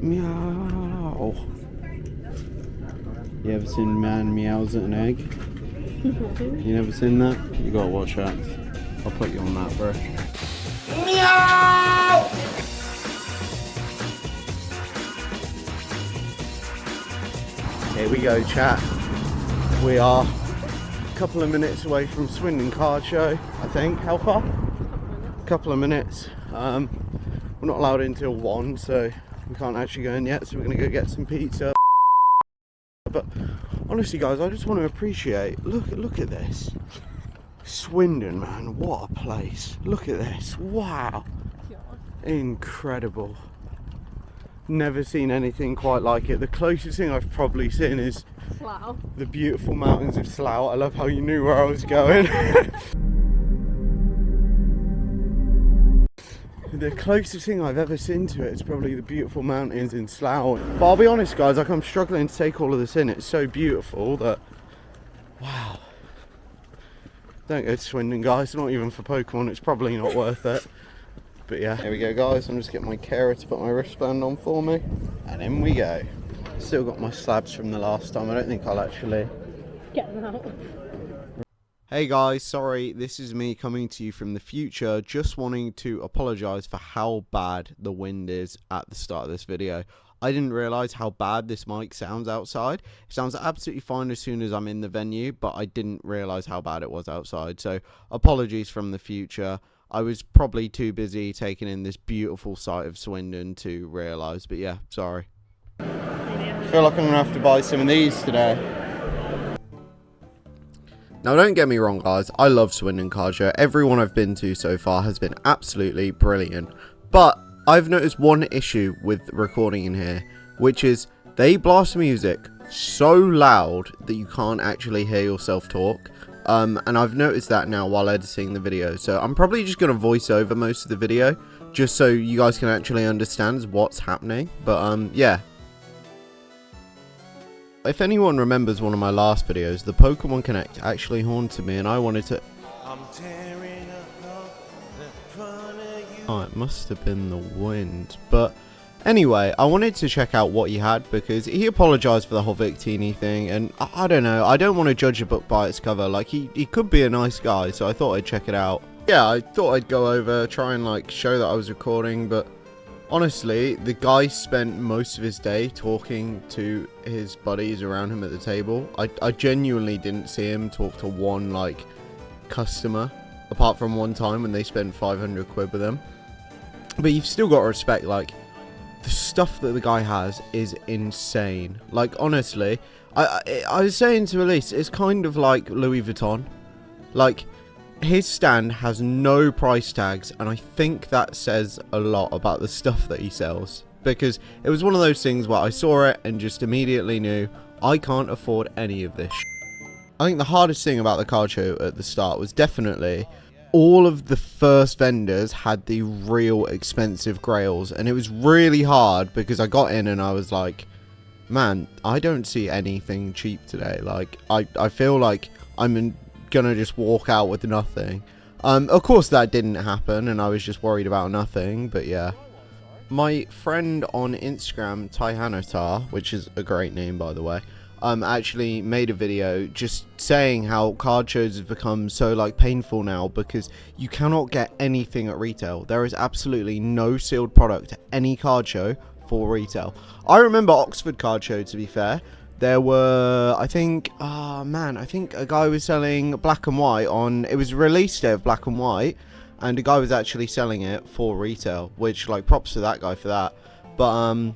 Meow. You ever seen man meows at an egg? You never seen that? You gotta watch that. I'll put you on that, bro. Meow! Here we go, chat. We are a couple of minutes away from Swindon Card Show, I think. How far? A couple of minutes. We're not allowed in till 1, so we can't actually go in yet, so we're gonna go get some pizza. But honestly, guys, I just want to appreciate, look at this. Swindon, man, what a place. Look at this. Wow. Incredible. Never seen anything quite like it. The closest thing I've probably seen is Slough. The beautiful mountains of Slough. I love how you knew where I was going. The closest thing I've ever seen to it is probably the beautiful mountains in Slough. But I'll be honest, guys, like, I'm struggling to take all of this in. It's so beautiful that, wow. Don't go to Swindon, guys. Not even for Pokemon. It's probably not worth it. But yeah, here we go, guys. I'm just getting my carer to put my wristband on for me. And in we go. Still got my slabs from the last time. I don't think I'll actually get them out. Hey guys, sorry, this is me coming to you from the future, just wanting to apologise for how bad the wind is at the start of this video. I didn't realise how bad this mic sounds outside. It sounds absolutely fine as soon as I'm in the venue, but I didn't realise how bad it was outside, so apologies from the future. I was probably too busy taking in this beautiful sight of Swindon to realise, but yeah, sorry. I feel like I'm going to have to buy some of these today. Now, don't get me wrong, guys, I love Swindon Card Show. Everyone I've been to so far has been absolutely brilliant. But I've noticed one issue with recording in here, which is they blast music so loud that you can't actually hear yourself talk. And I've noticed that now while editing the video. So I'm probably just going to voice over most of the video, just so you guys can actually understand what's happening. But yeah. If anyone remembers one of my last videos, the Pokemon Connect actually haunted me and I wanted to... Oh, it must have been the wind. But anyway, I wanted to check out what he had because he apologised for the whole Victini thing. And I don't know, I don't want to judge a book by its cover. Like, he could be a nice guy, so I thought I'd check it out. Yeah, I thought I'd go over, try and like show that I was recording, but... honestly, the guy spent most of his day talking to his buddies around him at the table. I genuinely didn't see him talk to one, like, customer, apart from one time when they spent 500 quid with him. But you've still got to respect, like, the stuff that the guy has is insane. Like, honestly, I was saying to Elise, it's kind of like Louis Vuitton. Like... his stand has no price tags, and I think that says a lot about the stuff that he sells. Because it was one of those things where I saw it and just immediately knew I can't afford any of this I think the hardest thing about the card show at the start was definitely all of the first vendors had the real expensive grails, and it was really hard because I got in and I was like, man, I don't see anything cheap today. Like, I feel like I'm gonna just walk out with nothing. Of course that didn't happen and I was just worried about nothing, but yeah. My friend on Instagram, Tyhanatar, which is a great name by the way, actually made a video just saying how card shows have become so like painful now because you cannot get anything at retail. There is absolutely no sealed product at any card show for retail. I remember Oxford Card Show, to be fair. There were, I think a guy was selling Black and White on, it was release day of Black and White, and a guy was actually selling it for retail, which, like, props to that guy for that. But,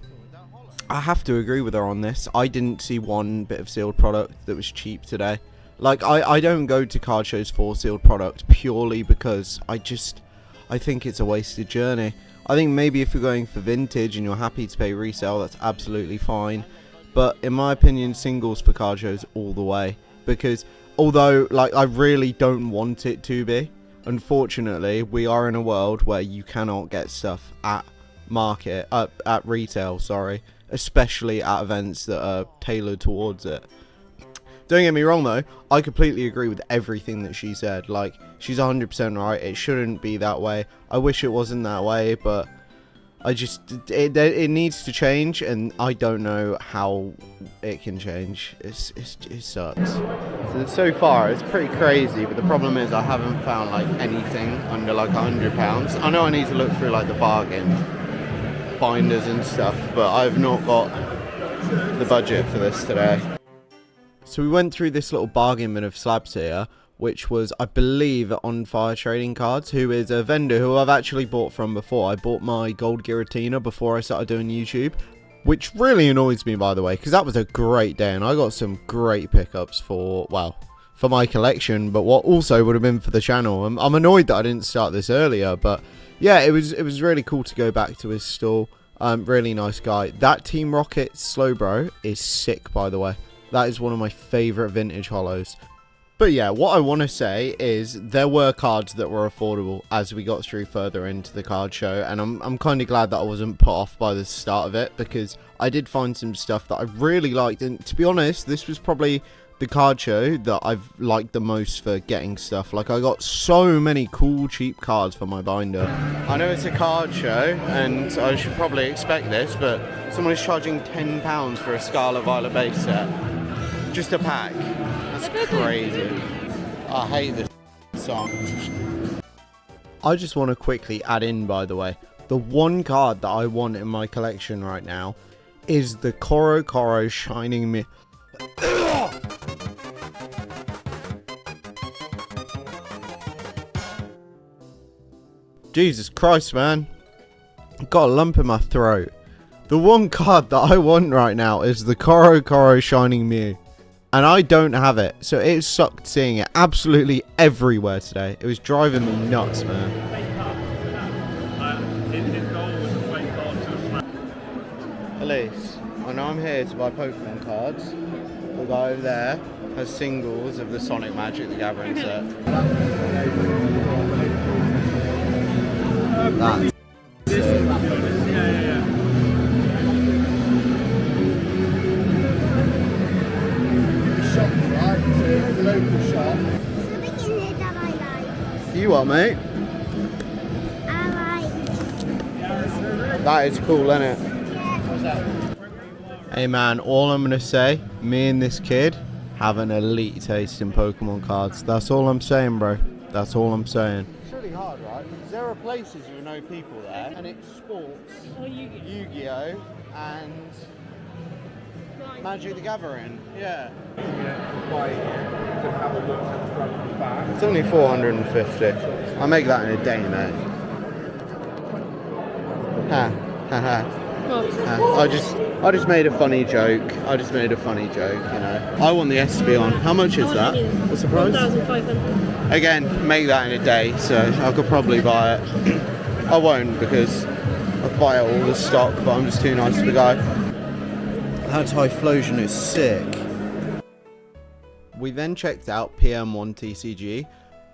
I have to agree with her on this. I didn't see one bit of sealed product that was cheap today. Like, I don't go to card shows for sealed product purely because I think it's a wasted journey. I think maybe if you're going for vintage and you're happy to pay resale, that's absolutely fine. But in my opinion, singles for card shows all the way. Because although, like, I really don't want it to be, unfortunately, we are in a world where you cannot get stuff at retail, sorry. Especially at events that are tailored towards it. Don't get me wrong though, I completely agree with everything that she said. Like, she's 100% right, it shouldn't be that way. I wish it wasn't that way, but it needs to change, and I don't know how it can change. It sucks. So far it's pretty crazy, but the problem is I haven't found like anything under like £100. I know I need to look through like the bargain binders and stuff, but I've not got the budget for this today. So we went through this little bargain bin of slabs here, which was, I believe, On Fire Trading Cards, who is a vendor who I've actually bought from before. I bought my gold Giratina before I started doing YouTube, which really annoys me, by the way, because that was a great day, and I got some great pickups for, well, for my collection, but what also would have been for the channel. I'm annoyed that I didn't start this earlier, but yeah, it was really cool to go back to his stall. Really nice guy. That Team Rocket Slowbro is sick, by the way. That is one of my favourite vintage holos. But yeah, what I want to say is there were cards that were affordable as we got through further into the card show, and I'm kind of glad that I wasn't put off by the start of it, because I did find some stuff that I really liked, and to be honest, this was probably the card show that I've liked the most for getting stuff. Like, I got so many cool cheap cards for my binder. I know it's a card show and I should probably expect this, but someone is charging £10 for a Scarlet Violet base set. Just a pack. That's crazy. I hate this song. I just want to quickly add in, by the way, the one card that I want in my collection right now is the Coro Coro Shining Mirror. Jesus Christ, man. I've got a lump in my throat. The one card that I want right now is the Coro Coro Shining Mew. And I don't have it, so it sucked seeing it absolutely everywhere today. It was driving me nuts, man. Elise, I know I'm here to buy Pokemon cards. The guy over there has singles of the Sonic Magic the Gathering set. That's you what, mate? That is cool, isn't it? Yeah. Hey man, all I'm gonna say, me and this kid have an elite taste in Pokemon cards. That's all I'm saying, bro. That's all I'm saying. It's really hard, right? Because there are places with no people there, and it's sports, Yu-Gi-Oh, and Magic the Gathering. Yeah. It's only 450. I'll make that in a day, mate. Ha ha ha. I just made a funny joke. You know. I want the Espeon. How much is that? What's the price? 1,500. Again, make that in a day, so I could probably buy it. I won't, because I'll buy all the stock, but I'm just too nice of a guy. That Typhlosion is sick. We then checked out PM1 TCG.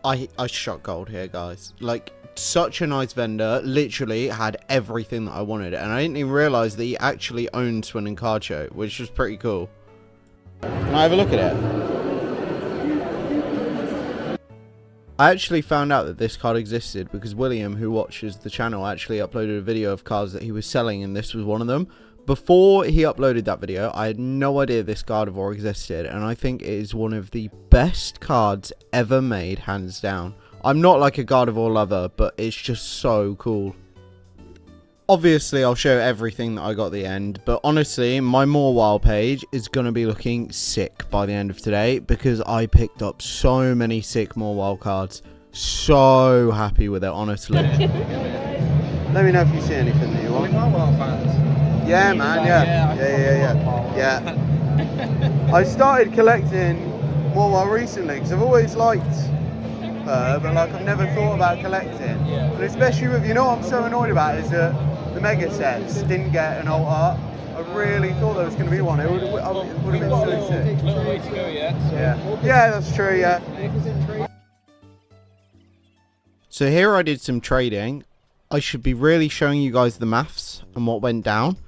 I shot gold here, guys. Like, such a nice vendor. Literally had everything that I wanted, and I didn't even realise that he actually owned Swindon Card Show, which was pretty cool. Can I have a look at it? I actually found out that this card existed because William, who watches the channel, actually uploaded a video of cards that he was selling, and this was one of them. Before he uploaded that video, I had no idea this Gardevoir existed, and I think it is one of the best cards ever made, hands down. I'm not like a Gardevoir lover, but it's just so cool. Obviously, I'll show everything that I got at the end, but honestly, my More Wild page is going to be looking sick by the end of today, because I picked up so many sick More Wild cards. So happy with it, honestly. Let me know if you see anything that you want. Yeah, man, yeah. I started collecting More Wild recently, because I've always liked her, but like I've never thought about collecting. But especially with, you know what I'm so annoyed about is that the mega sets didn't get an alt art. I really thought there was going to be one. It would have been so sick. A little way to go yet. So yeah, that's true, yeah. So here I did some trading. I should be really showing you guys the maths and what went down.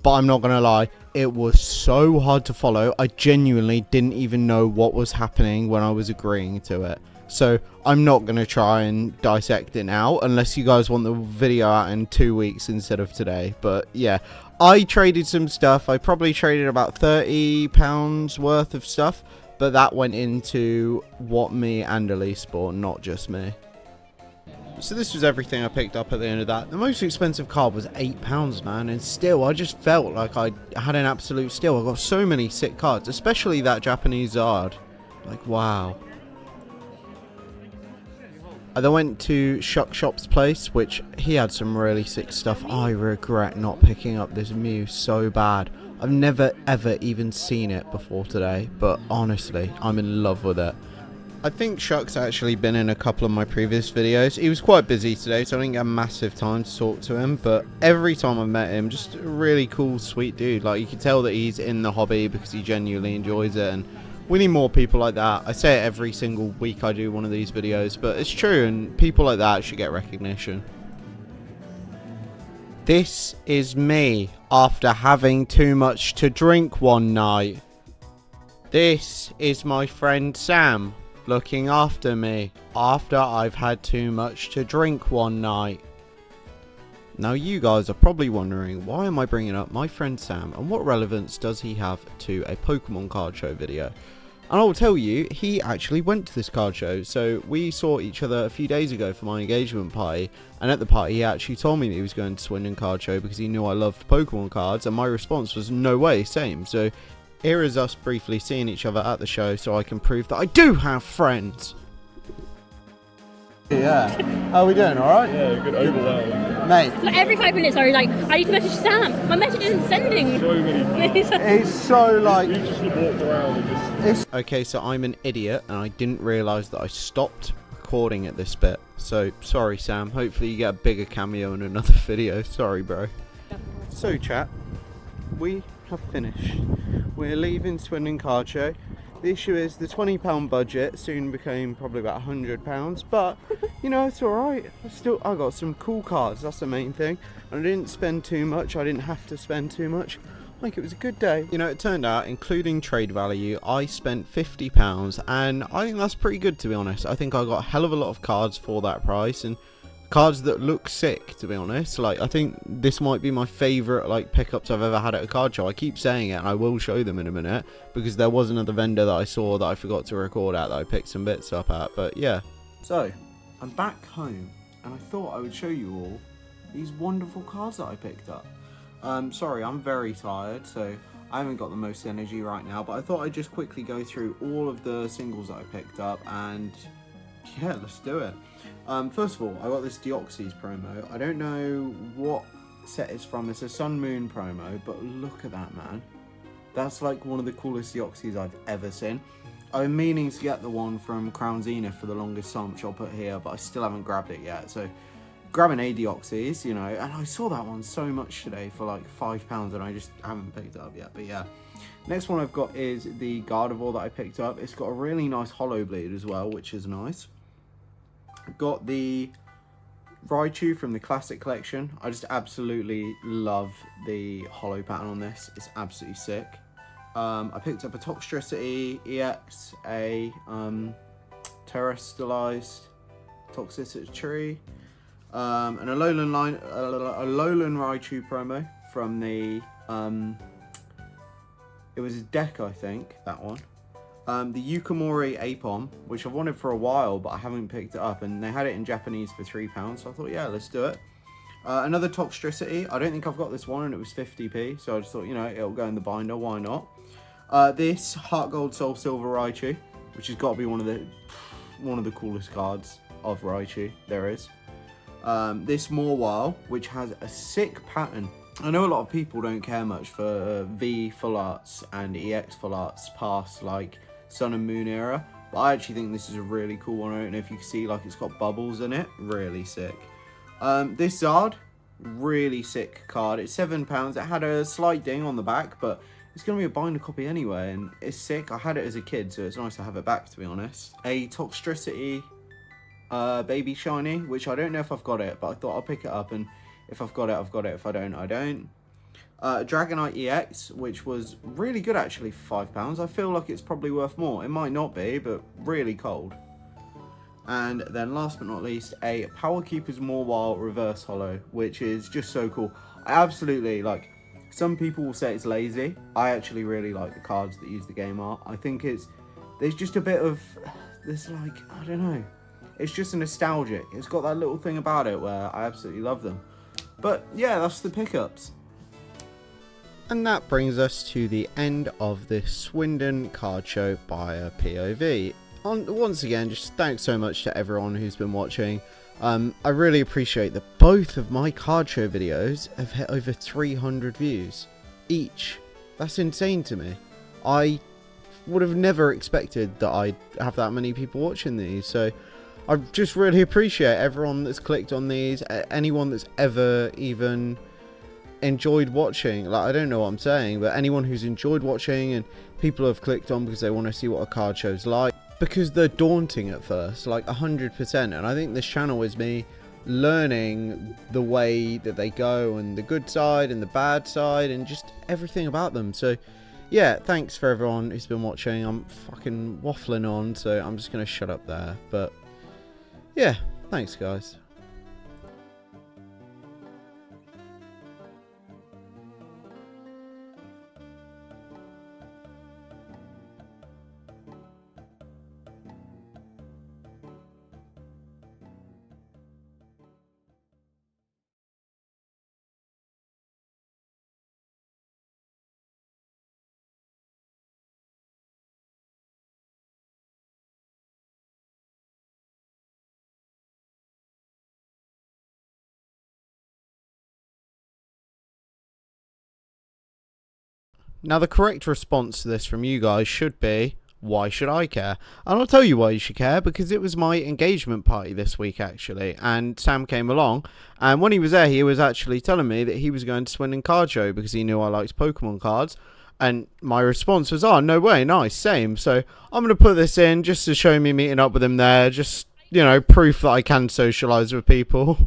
But I'm not going to lie, it was so hard to follow. I genuinely didn't even know what was happening when I was agreeing to it. so I'm not going to try and dissect it now, unless you guys want the video out in 2 weeks instead of today. But yeah, I traded some stuff. I probably traded about £30 worth of stuff, but that went into what me and Elise bought, not just me. So this was everything I picked up at the end of that. The most expensive card was £8, man, and still, I just felt like I had an absolute steal. I got so many sick cards, especially that Japanese Zard. Like, wow. I then went to Shuck Shop's place, which he had some really sick stuff. I regret not picking up this Mew so bad. I've never ever even seen it before today, but honestly, I'm in love with it. I think Shuck's actually been in a couple of my previous videos. He was quite busy today, so I didn't get massive time to talk to him, but every time I've met him, just a really cool, sweet dude. Like, you can tell that he's in the hobby because he genuinely enjoys it, and we need more people like that. I say it every single week I do one of these videos, but it's true, and people like that should get recognition. This is me after having too much to drink one night. This is my friend Sam looking after me after I've had too much to drink one night. Now you guys are probably wondering, why am I bringing up my friend Sam and what relevance does he have to a Pokemon card show video? And I'll tell you, he actually went to this card show. So we saw each other a few days ago for my engagement party, and at the party he actually told me that he was going to Swindon card show because he knew I loved Pokemon cards, and my response was no way, same. So here is us briefly seeing each other at the show so I can prove that I do have friends. Yeah. How are we doing? Alright? Yeah, good overwhelm. Mate. Like every 5 minutes I was like, I need to message Sam. My message isn't sending. So many people. It's so like... You just walked around and just... Okay, so I'm an idiot and I didn't realise that I stopped recording at this bit. So, sorry Sam. Hopefully you get a bigger cameo in another video. Sorry, bro. So, chat. We have finished. We're leaving Swindon Card Show. The issue is the £20 budget soon became probably about £100, but you know, it's alright. I got some cool cards, that's the main thing. And I didn't spend too much, I didn't have to spend too much. Like, it was a good day. You know, it turned out, including trade value, I spent £50, and I think that's pretty good, to be honest. I think I got a hell of a lot of cards for that price, and cards that look sick, to be honest. Like, I think this might be my favourite like pickups I've ever had at a card show. I keep saying it, and I will show them in a minute, because there was another vendor that I saw that I forgot to record at that I picked some bits up at. But yeah, so I'm back home, and I thought I would show you all these wonderful cards that I picked up. Sorry, I'm very tired, so I haven't got the most energy right now, but I thought I'd just quickly go through all of the singles that I picked up, and yeah, let's do it. First of all, I got this Deoxys promo. I don't know what set it's from. It's a Sun Moon promo, but look at that, man. That's like one of the coolest Deoxys I've ever seen. I've been meaning to get the one from Crown Zenith for the longest time, which I'll put here, but I still haven't grabbed it yet. So, grabbing a Deoxys, you know, and I saw that one so much today for like £5, and I just haven't picked it up yet, but yeah. Next one I've got is the Gardevoir that I picked up. It's got a really nice hollow bleed as well, which is nice. Got the Raichu from the Classic Collection. I just absolutely love the hollow pattern on this. It's absolutely sick. I picked up a Toxtricity EX, a Terrestrialized Toxicity, and a Alolan Raichu promo from the it was a deck, I think, that one. The Yukimori Apom, which I've wanted for a while, but I haven't picked it up, and they had it in Japanese for £3, so I thought, yeah, let's do it. Another Toxtricity. I don't think I've got this one, and it was 50p, so I just thought, you know, it'll go in the binder, why not? This Heart Gold Soul Silver Raichu, which has got to be one of the coolest cards of Raichu there is. This Mawile, which has a sick pattern. I know a lot of people don't care much for V full arts and EX full arts past like Sun and Moon era, but I actually think this is a really cool one. I don't know if you can see, like, it's got bubbles in it, really sick. This Zard, really sick card. It's £7. It had a slight ding on the back, but it's going to be a binder copy anyway, and it's sick. I had it as a kid, so it's nice to have it back, to be honest. A Toxtricity Baby Shiny, which I don't know if I've got it, but I thought I'll pick it up, and if I've got it, I've got it. If I don't, I don't. Dragonite EX, which was really good actually for £5. I feel like it's probably worth more. It might not be, but really cold. And then last but not least, a Power Keepers Mobile Reverse Holo, which is just so cool. I absolutely, like, some people will say it's lazy. I actually really like the cards that use the game art. I think there's just a bit of this, like, I don't know. It's just nostalgic. It's got that little thing about it where I absolutely love them. But yeah, that's the pickups. And that brings us to the end of this Swindon card show by a POV. Once again, just thanks so much to everyone who's been watching. I really appreciate that both of my card show videos have hit over 300 views each. That's insane to me. I would have never expected that I'd have that many people watching these, so I just really appreciate everyone that's clicked on these, anyone that's ever even enjoyed watching. Like, I don't know what I'm saying, but anyone who's enjoyed watching, and people have clicked on because they want to see what a card show's like, because they're daunting at first, like 100%. And I think this channel is me learning the way that they go, and the good side and the bad side, and just everything about them. So yeah, thanks for everyone who's been watching. I'm fucking waffling on, so I'm just gonna shut up there. But yeah, thanks guys. Now, the correct response to this from you guys should be, why should I care? And I'll tell you why you should care, because it was my engagement party this week, actually, and Sam came along, and when he was there, he was actually telling me that he was going to Swindon Card Show because he knew I liked Pokemon cards, and my response was, oh, no way, nice, same. So I'm going to put this in just to show me meeting up with him there, just, you know, proof that I can socialise with people.